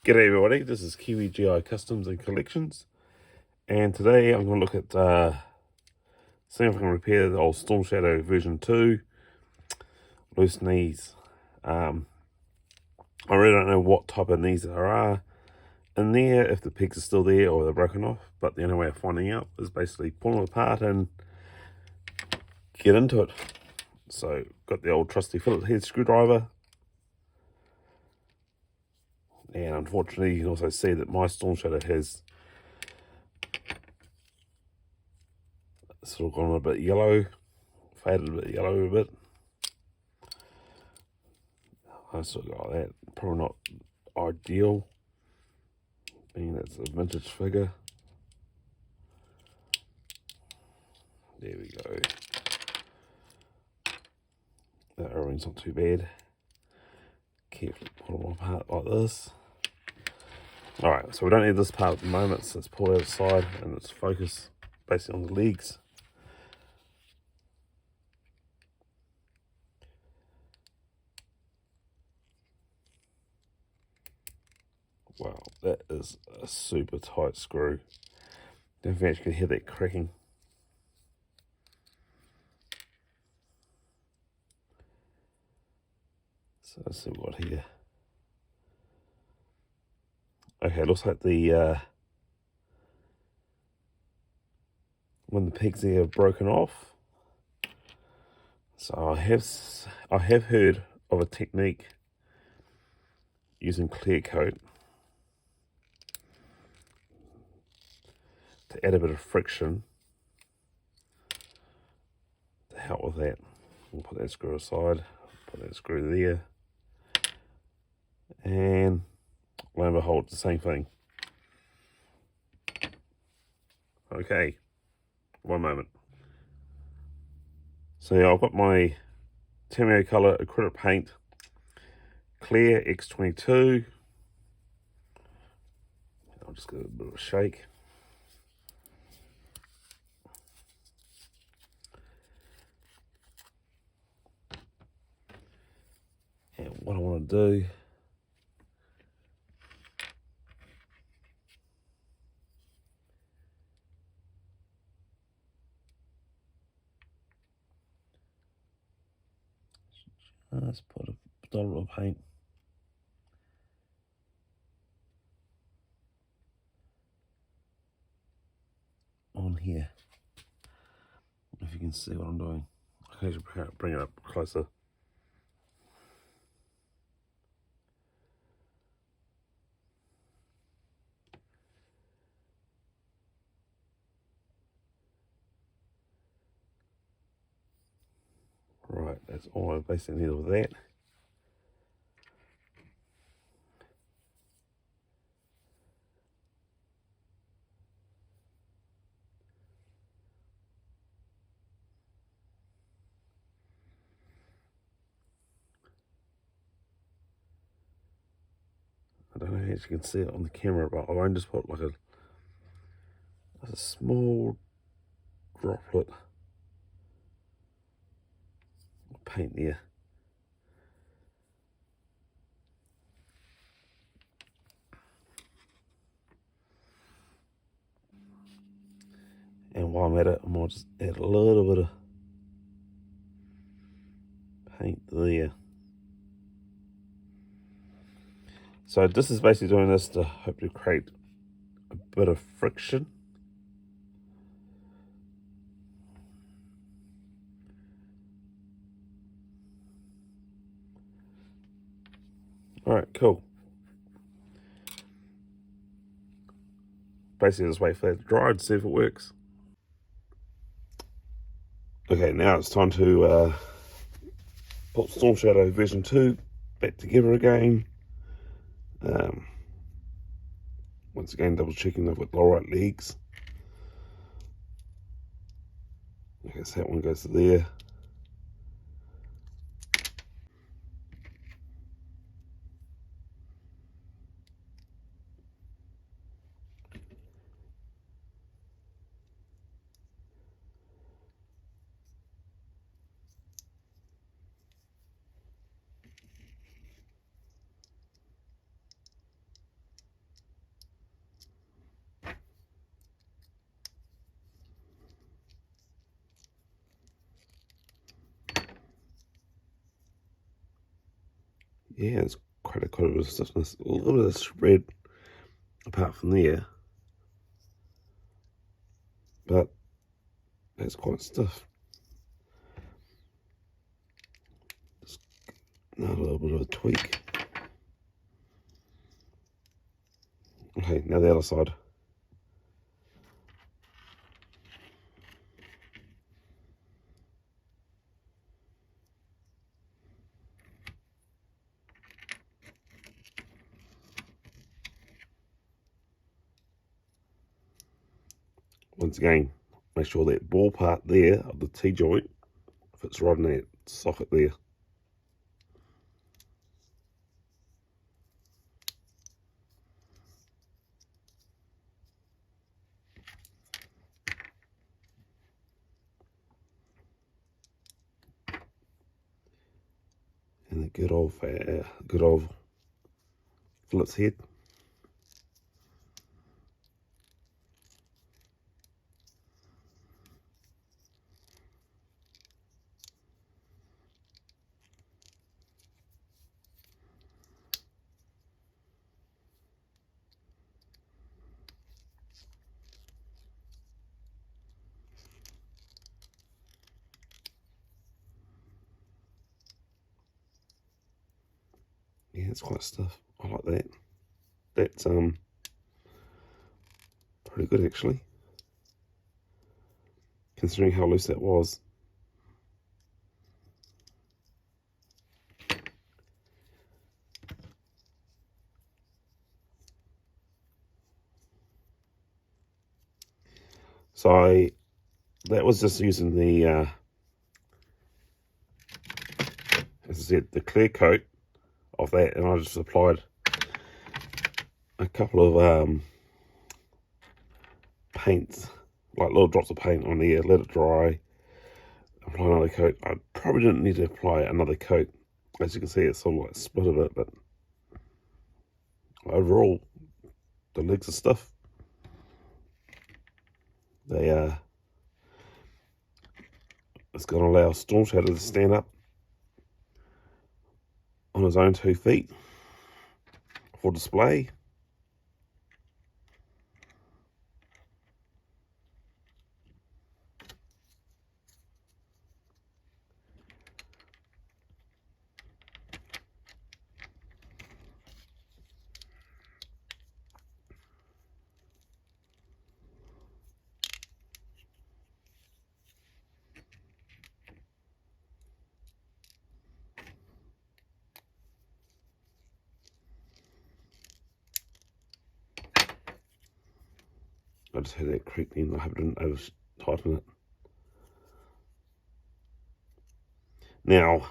G'day everybody, this is Kiwi GI Customs and Collections, and today I'm going to look at seeing if I can repair the old Storm Shadow version 2 loose knees. I really don't know what type of knees there are in there, if the pegs are still there or they're broken off, but the only way of finding out is basically pull them apart and get into it. So got the old trusty Phillips head screwdriver, and unfortunately you can also see that my Storm Shadow has sort of gone a bit yellow, faded a bit yellow a bit. I sort of got that, probably not ideal, being that's a vintage figure. There we go. That O-ring's not too bad. Carefully pull them apart like this. Alright, so we don't need this part at the moment, so let's pull it out of the side and let's focus basically on the legs. Wow, that is a super tight screw. Don't know if you actually can hear that cracking. So let's see what here. Okay, it looks like the when the pegs there are broken off. So I have heard of a technique using clear coat to add a bit of friction to help with that. We'll put that screw aside, put that screw there, and lo and behold, the same thing. Okay, one moment. So yeah, I've got my Tamiya Color acrylic paint, clear X22. I'll just give it a bit of a shake. And what I want to do let's put a dot of paint on here. If you can see what I'm doing, I can actually bring it up closer. Right, that's all I basically need with that. I don't know if you can see it on the camera, but I won't just put like a small droplet of paint there. And while I'm at it, I might just add a little bit of paint there. So this is basically doing this to hopefully create a bit of friction. Alright, cool. Basically just wait for that to dry and see if it works. Okay, now it's time to put Storm Shadow version 2 back together again. Once again, double checking they've got the right legs. I guess that one goes to there. yeah, it's quite a bit of stiffness, a little bit of spread apart from there, but that's quite stiff. Just another little bit of a tweak. Okay, now the other side. Once again, make sure that ball part there of the T-joint fits right in that socket there. And the good old Phillips head. Yeah, it's quite stiff. I like that. That's pretty good actually, considering how loose that was. So that was just using the, as I said, the clear coat of that, and I just applied a couple of paints, like little drops of paint on there, let it dry, apply another coat. I probably didn't need to apply another coat. As you can see, it's sort of like split a bit, but overall, the legs are stiff. They it's going to allow Storm Shadow to stand up on his own 2 feet for display. I just had that creep in. I hope I didn't over tighten it. Now,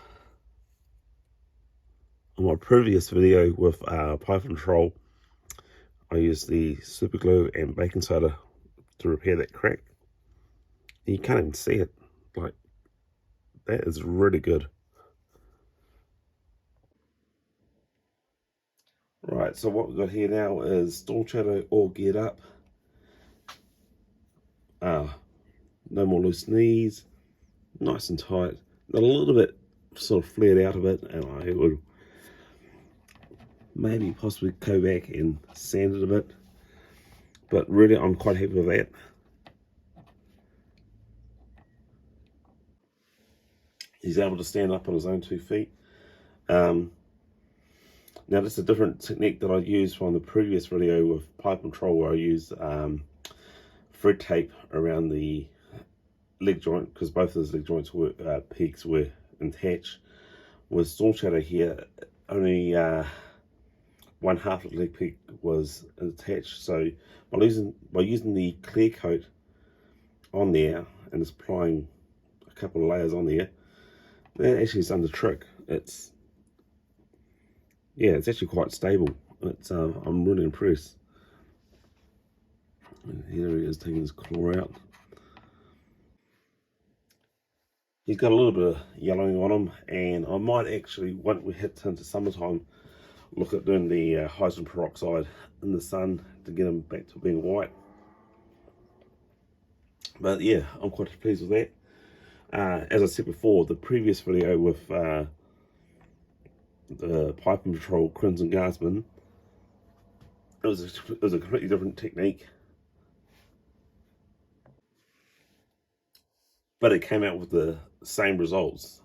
on my previous video with pipe control, I used the super glue and baking soda to repair that crack. You can't even see it. Like, that is really good. Right, so what we've got here now is Storm Shadow all geared up. No more loose knees, nice and tight. A little bit sort of flared out of it, and I would maybe possibly go back and sand it a bit. But really, I'm quite happy with that. He's able to stand up on his own 2 feet. Now, this is a different technique that I used from the previous video with pipe control, where I used thread tape around the leg joint, because both of his leg joints were pegs were attached. With Storm Shadow here, only one half of the leg peg was attached. So by using the clear coat on there and just applying a couple of layers on there, that actually has done the trick. It's actually quite stable. It's I'm really impressed. And here he is taking his claw out. He's got a little bit of yellowing on him, and I might actually, once we hit into summertime, look at doing the hydrogen peroxide in the sun to get him back to being white. But yeah, I'm quite pleased with that. As I said before, the previous video with the Pipe and Patrol Crimson Guardsman, it was a completely different technique, but it came out with the same results.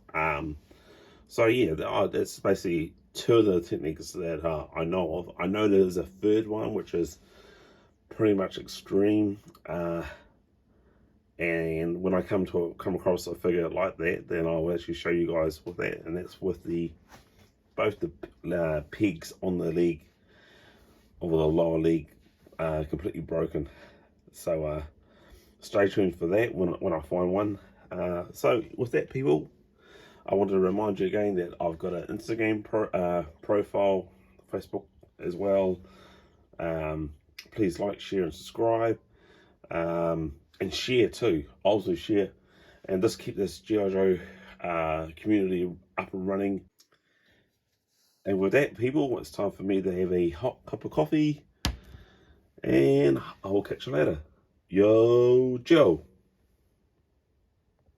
So yeah, that's basically two of the techniques that I know of. I know there's a third one which is pretty much extreme, and when I come across a figure like that, then I'll actually show you guys with that, and that's with both the pegs on the leg, or the lower leg, completely broken. So stay tuned for that when I find one. So with that, people, I want to remind you again that I've got an Instagram profile, Facebook as well. Please like, share, and subscribe, and share too. Also share, and just keep this G.I. Joe community up and running. And with that, people, it's time for me to have a hot cup of coffee, and I will catch you later. Yo, Joe.